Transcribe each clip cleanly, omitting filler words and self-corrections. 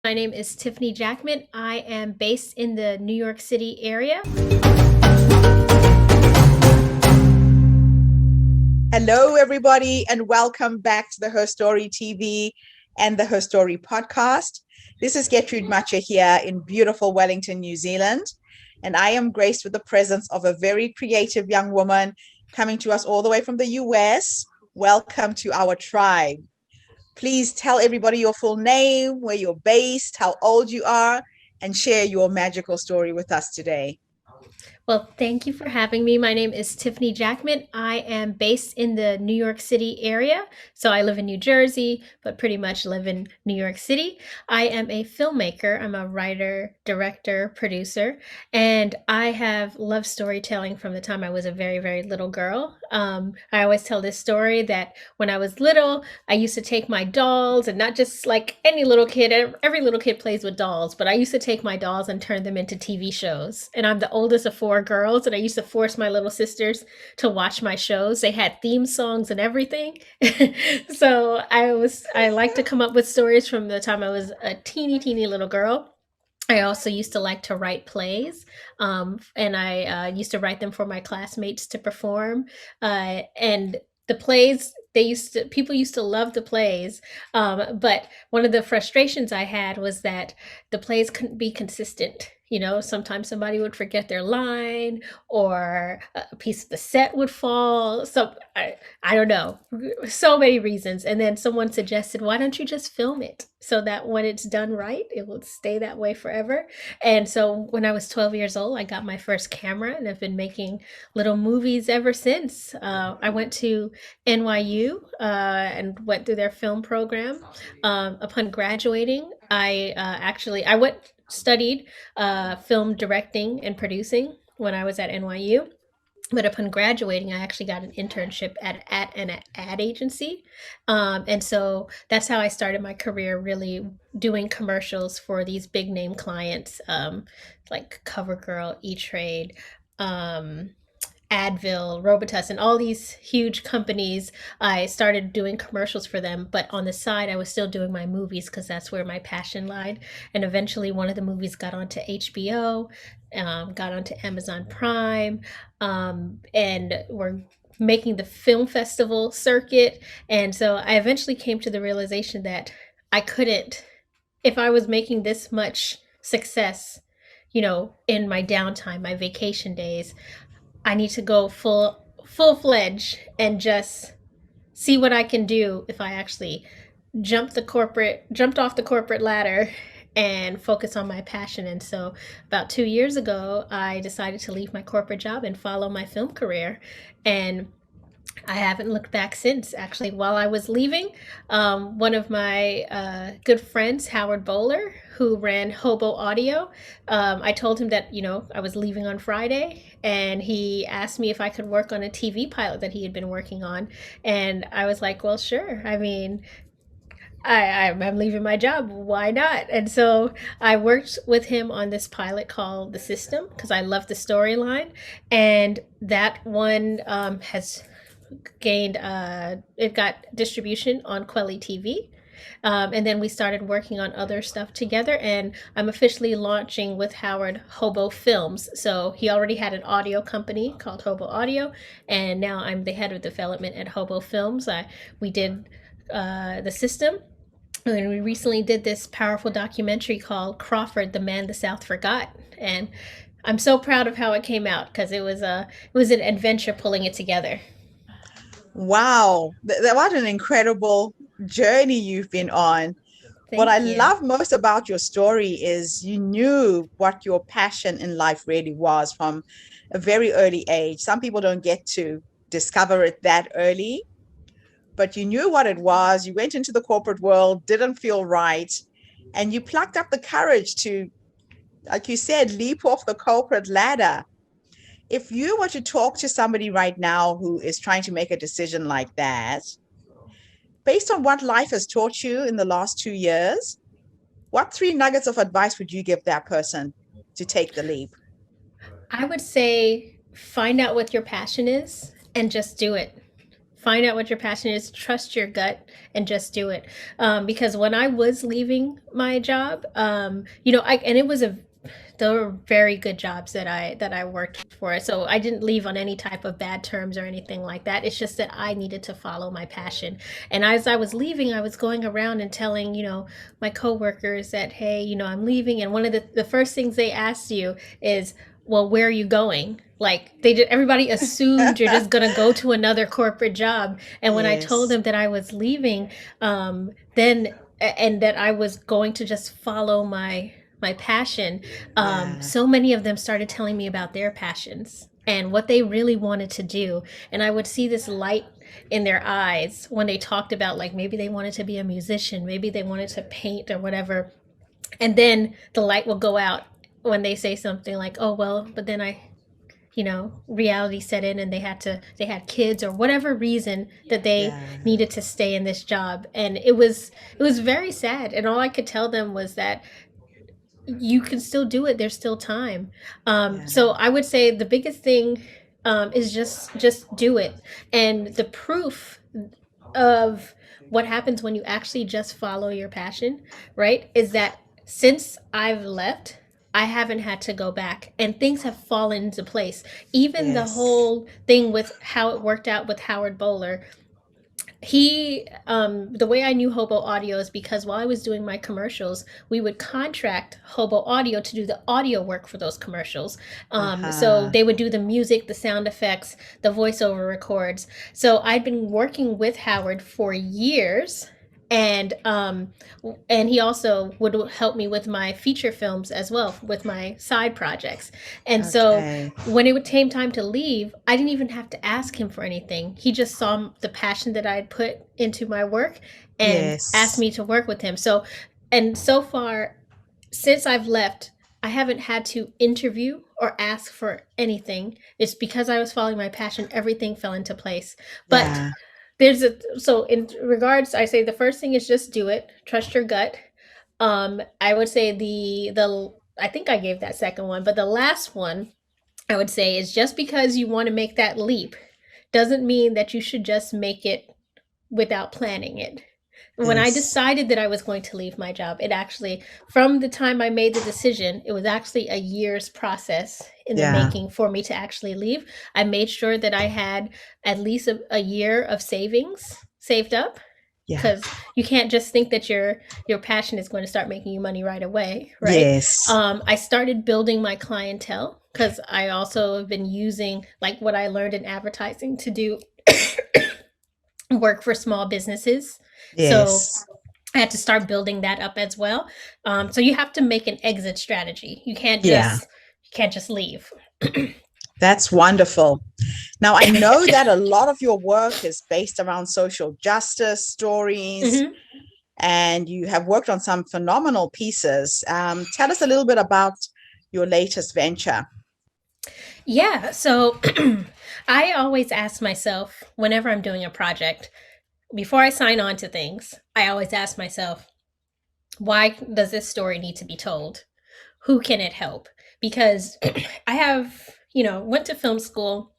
My name is Tiffany Jackman. I am based in the New York City area. Hello, everybody, and welcome back to the Herstory TV and the Herstory podcast. This is Gertrude Matcha here in beautiful Wellington, New Zealand, and I am graced with the presence of a very creative young woman coming to us all the way from the US. Welcome to our tribe. Please tell everybody your full name, where you're based, how old you are, and share your magical story with us today. Well, thank you for having me. My name is Tiffany Jackman. I am based in the New York City area. So I live in New Jersey, but pretty much live in New York City. I am a filmmaker. I'm a writer, director, producer, and I have loved storytelling from the time I was a very, very little girl. I always tell this story that when I was little, I used to take my dolls, and not just like any little kid, every little kid plays with dolls, but I used to take my dolls and turn them into TV shows. And I'm the oldest of four girls, and I used to force my little sisters to watch my shows. They had theme songs and everything. So I like to come up with stories from the time I was a teeny, teeny little girl. I also used to like to write plays, and I used to write them for my classmates to perform. And the plays, people used to love the plays, but one of the frustrations I had was that the plays couldn't be consistent. You know, sometimes somebody would forget their line, or a piece of the set would fall. So I don't know, so many reasons. And then someone suggested, why don't you just film it so that when it's done right, it will stay that way forever. And so when I was 12 years old, I got my first camera, and I've been making little movies ever since. I went to NYU and went through their film program. Upon graduating, I went studied film directing and producing when I was at NYU. But upon graduating, I actually got an internship at an ad agency. And so that's how I started my career, really doing commercials for these big name clients, like CoverGirl, E-Trade, um, Advil, Robitussin, all these huge companies. I started doing commercials for them, but on the side, I was still doing my movies because that's where my passion lied. And eventually, one of the movies got onto HBO, got onto Amazon Prime, and we're making the film festival circuit. And so I eventually came to the realization that I couldn't, if I was making this much success, in my downtime, my vacation days, I need to go full fledged and just see what I can do if I actually jumped off the corporate ladder and focus on my passion. And so about 2 years ago, I decided to leave my corporate job and follow my film career. And I haven't looked back since. Actually, while I was leaving, one of my good friends, Howard Bowler, who ran Hobo Audio, I told him that, I was leaving on Friday, and he asked me if I could work on a TV pilot that he had been working on. And I was like, well, sure. I mean, I'm leaving my job. Why not? And so I worked with him on this pilot called The System because I love the storyline. And that one has gained it got distribution on Quelly TV. And then we started working on other stuff together, and I'm officially launching with Howard Hobo Films. So he already had an audio company called Hobo Audio, and now I'm the head of development at Hobo Films. We did The System, and we recently did this powerful documentary called Crawford, the Man the South Forgot. And I'm so proud of how it came out because it was an adventure pulling it together. Wow, what an incredible journey you've been on. What I Thank you. love most about your story is you knew what your passion in life really was from a very early age. Some people don't get to discover it that early, but you knew what it was. You went into the corporate world, didn't feel right, and you plucked up the courage to, like you said, leap off the corporate ladder. If you were to talk to somebody right now who is trying to make a decision like that, based on what life has taught you in the last 2 years, what three nuggets of advice would you give that person to take the leap? I would say find out what your passion is and just do it. find out what your passion is, trust your gut, and just do it. Because when I was leaving my job, and it was a there were very good jobs that I worked for. So I didn't leave on any type of bad terms or anything like that. It's just that I needed to follow my passion. And as I was leaving, I was going around and telling, my coworkers that, hey, I'm leaving. And one of the first things they asked you is, well, where are you going? Like everybody assumed you're just gonna go to another corporate job. And when I told Yes. them that I was leaving, then and that I was going to just follow my passion, Yeah. so many of them started telling me about their passions and what they really wanted to do. And I would see this light in their eyes when they talked about, like, maybe they wanted to be a musician, maybe they wanted to paint or whatever. And then the light will go out when they say something like, oh, well, but then reality set in and they had kids or whatever reason that they Yeah. needed to stay in this job. And it was very sad. And all I could tell them was that you can still do it. There's still time. Yeah. So I would say the biggest thing, is just do it. And the proof of what happens when you actually just follow your passion, right, is that since I've left, I haven't had to go back and things have fallen into place. Even the Yes. whole thing with how it worked out with Howard Bowler, the way I knew Hobo Audio is because while I was doing my commercials, we would contract Hobo Audio to do the audio work for those commercials. So Uh-huh. they would do the music, the sound effects, the voiceover records. So I'd been working with Howard for years, and he also would help me with my feature films as well, with my side projects. And so Okay. when it came time to leave, I didn't even have to ask him for anything. He just saw the passion that I'd put into my work and asked Yes. me to work with him. So far, since I've left, I haven't had to interview or ask for anything. It's because I was following my passion, everything fell into place. But Yeah. in regards, I say the first thing is just do it, trust your gut. I would say the I think I gave that second one, but the last one I would say is, just because you want to make that leap doesn't mean that you should just make it without planning it. When I Yes. decided that I was going to leave my job, it actually, from the time I made the decision, it was actually a year's process in the Yeah. making for me to actually leave. I made sure that I had at least a year of savings saved up, Yeah. because you can't just think that your passion is going to start making you money right away, right? Yes. I started building my clientele because I also have been using, like, what I learned in advertising to do work for small businesses. So Yes. I had to start building that up as well. So you have to make an exit strategy. Yeah. You can't just leave. That's wonderful. Now, I know that a lot of your work is based around social justice stories, Hmm. and you have worked on some phenomenal pieces. Tell us a little bit about your latest venture. Yeah. So I always ask myself, whenever I'm doing a project, before I sign on to things, I always ask myself, why does this story need to be told? Who can it help? Because I have, went to film school.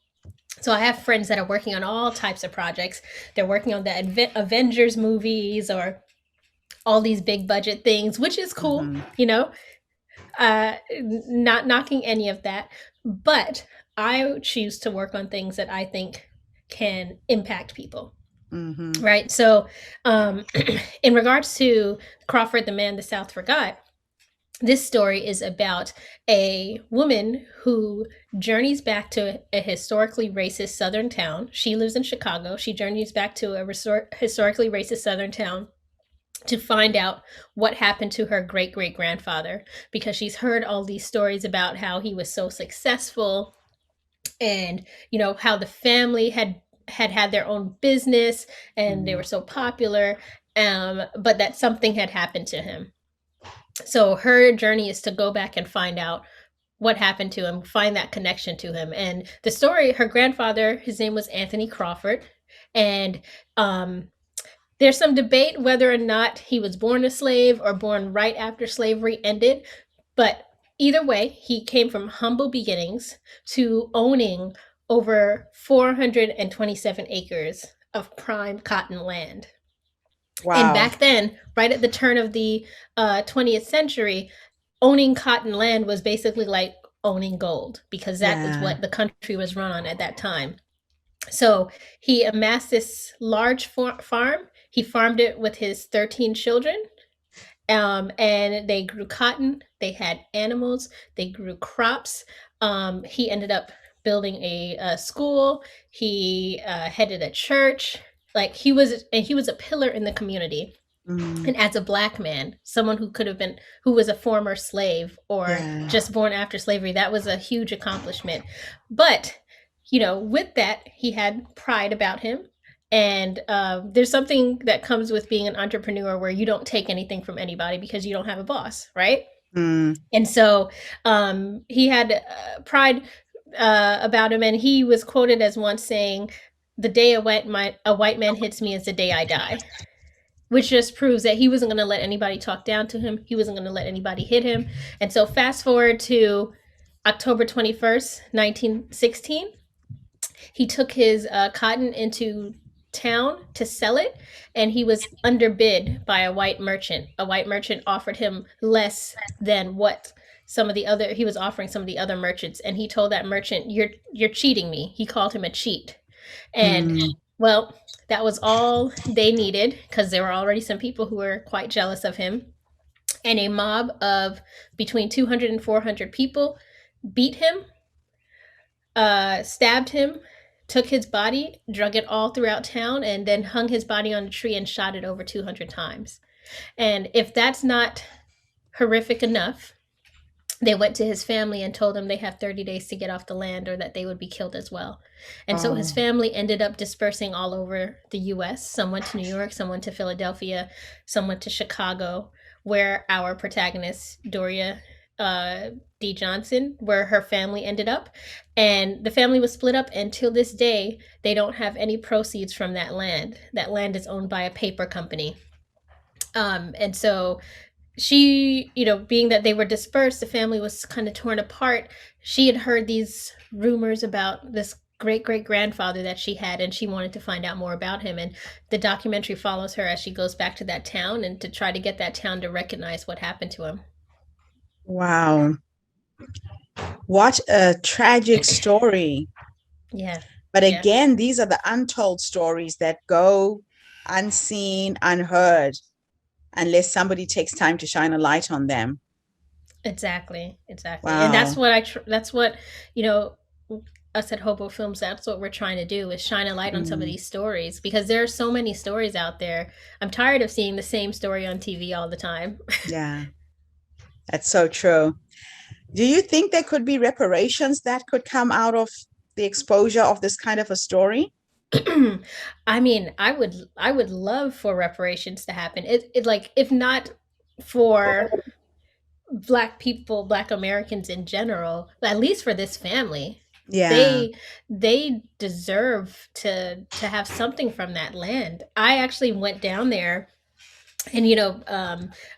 So I have friends that are working on all types of projects. They're working on the Avengers movies or all these big budget things, which is cool, Mm-hmm. not knocking any of that. But I choose to work on things that I think can impact people. Mm-hmm. Right. So, in regards to Crawford, the man the South forgot, this story is about a woman who journeys back to a historically racist southern town. She lives in Chicago. She journeys back to a historically racist southern town to find out what happened to her great great grandfather, because she's heard all these stories about how he was so successful, and how the family had their own business and they were so popular, but that something had happened to him. So her journey is to go back and find out what happened to him, find that connection to him. And the story, her grandfather, his name was Anthony Crawford, and there's some debate whether or not he was born a slave or born right after slavery ended, but either way, he came from humble beginnings to owning over 427 acres of prime cotton land. And Wow. back then, right at the turn of the 20th century, owning cotton land was basically like owning gold because that is Yeah. what the country was run on at that time. So he amassed this large farm. He farmed it with his 13 children. And they grew cotton, they had animals, they grew crops. He ended up building a school. He headed a church. Like he was a pillar in the community. Mm, And as a black man, someone who could have been, who was a former slave or yeah. just born after slavery, that was a huge accomplishment. But, with that, he had pride about him. And there's something that comes with being an entrepreneur where you don't take anything from anybody because you don't have a boss, right? Mm, And so he had pride about him. And he was quoted as once saying, "The day a white man hits me is the day I die," which just proves that he wasn't going to let anybody talk down to him. He wasn't going to let anybody hit him. And so, fast forward to October 21st, 1916, he took his cotton into town to sell it, and he was underbid by a white merchant. A white merchant offered him less than what he was offering some of the other merchants, and he told that merchant, "You're cheating me." He called him a cheat. And mm. well, that was all they needed because there were already some people who were quite jealous of him. And a mob of between 200 and 400 people beat him, stabbed him, took his body, drug it all throughout town, and then hung his body on a tree and shot it over 200 times. And if that's not horrific enough, they went to his family and told him they have 30 days to get off the land or that they would be killed as well. And so his Oh, family ended up dispersing all over the US. Some went to New York, some went to Philadelphia, some went to Chicago, where our protagonist, Doria uh, D. Johnson, where her family ended up. And the family was split up, and till this day, they don't have any proceeds from that land. That land is owned by a paper company. And so being that they were dispersed, the family was kind of torn apart. She had heard these rumors about this great great grandfather that she had, and she wanted to find out more about him. And the documentary follows her as she goes back to that town and to try to get that town to recognize what happened to him. wow. What a tragic story. Yeah, But yeah, again, these are the untold stories that go unseen, unheard, unless somebody takes time to shine a light on them. exactly, exactly. And Wow. that's what you know us at Hobo Films, that's what we're trying to do, is shine a light on some of Mm, these stories because there are so many stories out there. I'm tired of seeing the same story on TV all the time. yeah, that's so true. Do you think there could be reparations that could come out of the exposure of this kind of a story? I mean, I would love for reparations to happen. It like, if not for black people, black Americans in general, at least for this family. Yeah. They deserve to have something from that land. I actually went down there, and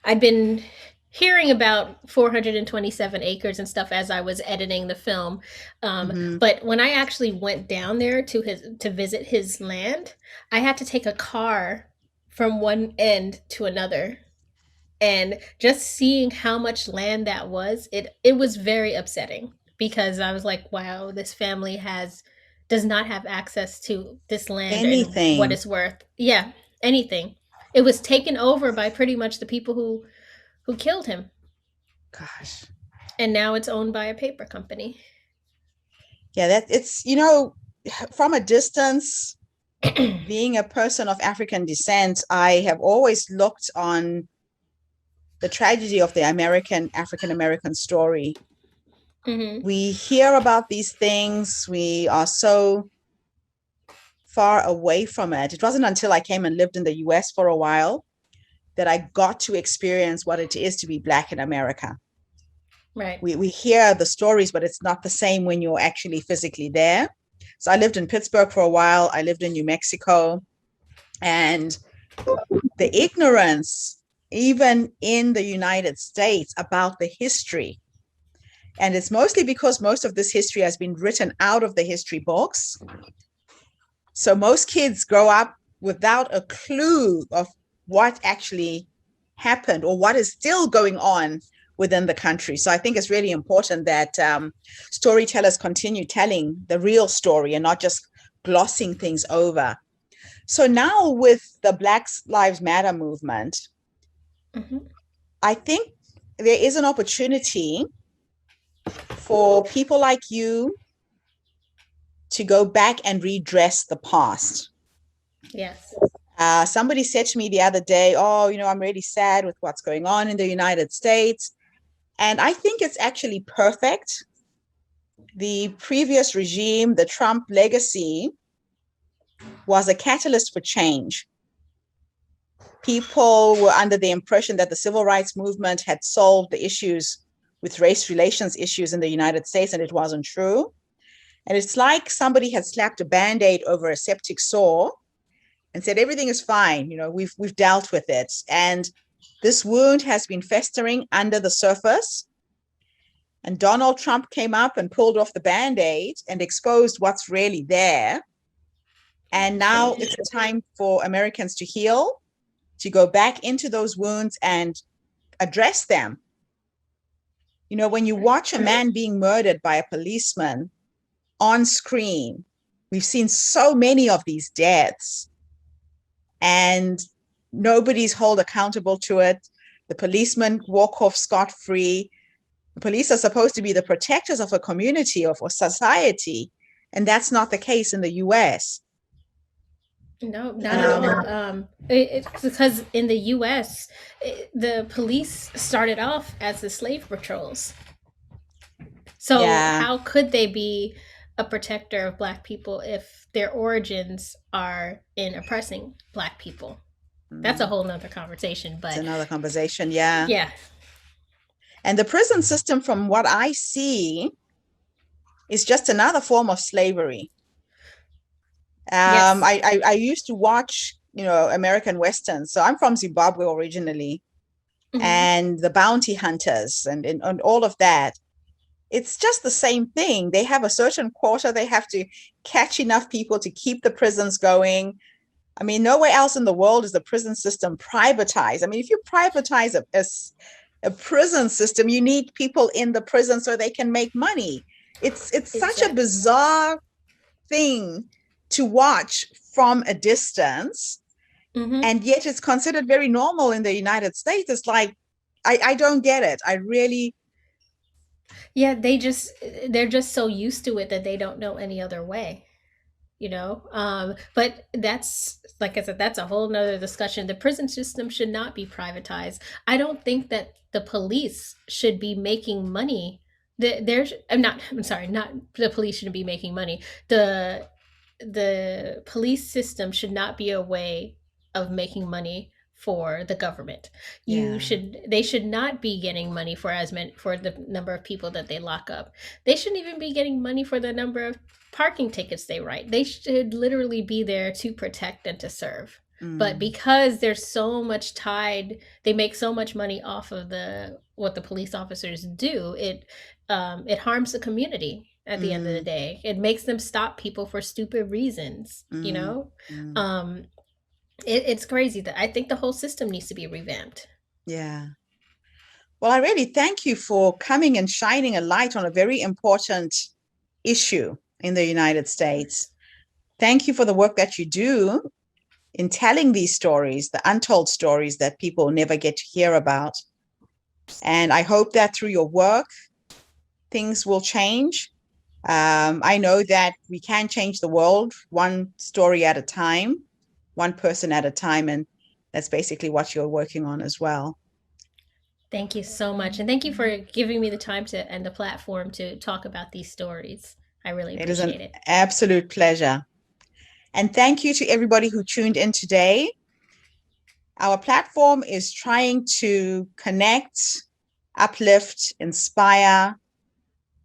I'd been hearing about 427 acres and stuff as I was editing the film. Hmm. But when I actually went down there to visit his land, I had to take a car from one end to another, and just seeing how much land that was, it was very upsetting because I was like, wow, this family has does not have access to this land and what Anything. it's worth. Yeah, anything. It was taken over by pretty much the people who killed him, Gosh. and now it's owned by a paper company. Yeah, that it's, from a distance, being a person of African descent, I have always looked on the tragedy of the African American story. Hmm. We hear about these things, we are so far away from it. It wasn't until I came and lived in the US for a while that I got to experience what it is to be Black in America. Right. We hear the stories, but it's not the same when you're actually physically there. So I lived in Pittsburgh for a while. I lived in New Mexico, and the ignorance, even in the United States, about the history. And it's mostly because most of this history has been written out of the history books. So most kids grow up without a clue of what actually happened or what is still going on within the country. So I think it's really important that storytellers continue telling the real story and not just glossing things over. So now with the Black Lives Matter movement, Hmm. I think there is an opportunity for people like you to go back and redress the past. Yes. Somebody said to me the other day, oh, I'm really sad with what's going on in the United States. And I think it's actually perfect. The previous regime, the Trump legacy, was a catalyst for change. People were under the impression that the civil rights movement had solved the issues with race relations issues in the United States, and it wasn't true. And it's like somebody had slapped a band-aid over a septic sore and said everything is fine. We've dealt with it, and this wound has been festering under the surface. And Donald Trump came up and pulled off the band-aid and exposed what's really there. And now it's a time for Americans to heal, to go back into those wounds and address them. When you watch a man being murdered by a policeman on screen, we've seen so many of these deaths, and nobody's held accountable to it. The policemen walk off scot-free. The police are supposed to be the protectors of a community, of a society, and that's not the case in the US. No, not at all. It's because in the U.S., the police started off as the slave patrols. So Yeah. how could they be a protector of Black people if their origins are in oppressing Black people? That's a Mm, whole nother conversation. it's But another conversation. Yeah. yeah, And the prison system, from what I see, is just another form of slavery. yes, I used to watch, American Westerns. So I'm from Zimbabwe originally, hmm, and the bounty hunters and all of that. It's just the same thing. They have a certain quota. They have to catch enough people to keep the prisons going. I mean, nowhere else in the world is the prison system privatized. I mean, if you privatize a prison system, you need people in the prison so they can make money. It's such a exactly. bizarre thing to watch from a distance, Hmm. and yet it's considered very normal in the United States. It's like I don't get it. I really, Yeah, they're just so used to it that they don't know any other way. But that's, like I said, that's a whole nother discussion. The prison system should not be privatized. I don't think that the police should be making money. I'm sorry, not the police shouldn't be making money. The police system should not be a way of making money for the government. yeah. They should not be getting money for as many for the number of people that they lock up. They shouldn't even be getting money for the number of parking tickets they write. They should literally be there to protect and to serve. But Mm, because there's so much tied, they make so much money off of the what the police officers do. It harms the community at the end of the mm, day. It makes them stop people for stupid reasons. mm, mm, Um, it's crazy that I think the whole system needs to be revamped. yeah. Well, I really thank you for coming and shining a light on a very important issue in the United States. Thank you for the work that you do in telling these stories, the untold stories that people never get to hear about. And I hope that through your work, things will change. I know that we can change the world one story at a time, one person at a time. And that's basically what you're working on as well. Thank you so much. And thank you for giving me the time to and the platform to talk about these stories. I really It is an appreciate it. absolute pleasure. And thank you to everybody who tuned in today. Our platform is trying to connect, uplift, inspire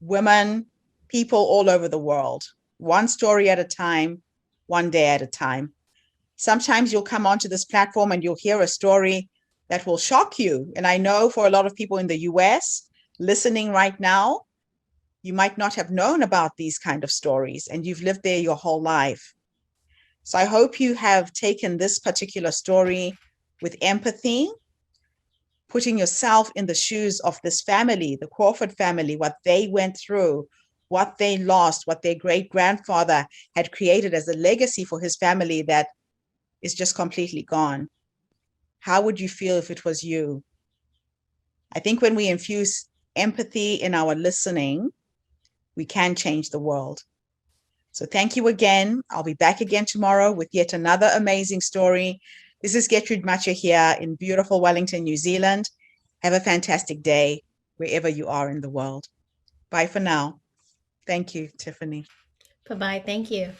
women, people all over the world, one story at a time, one day at a time. Sometimes you'll come onto this platform and you'll hear a story that will shock you. And I know for a lot of people in the US listening right now, you might not have known about these kind of stories and you've lived there your whole life. So I hope you have taken this particular story with empathy, putting yourself in the shoes of this family, the Crawford family, what they went through, what they lost, what their great grandfather had created as a legacy for his family that is just completely gone. How would you feel if it was you? I think when we infuse empathy in our listening, we can change the world. So thank you again. I'll be back again tomorrow with yet another amazing story. This is Gertrude Matcha here in beautiful Wellington, New Zealand. Have a fantastic day wherever you are in the world. Bye for now. Thank you, Tiffany. Bye bye. Thank you.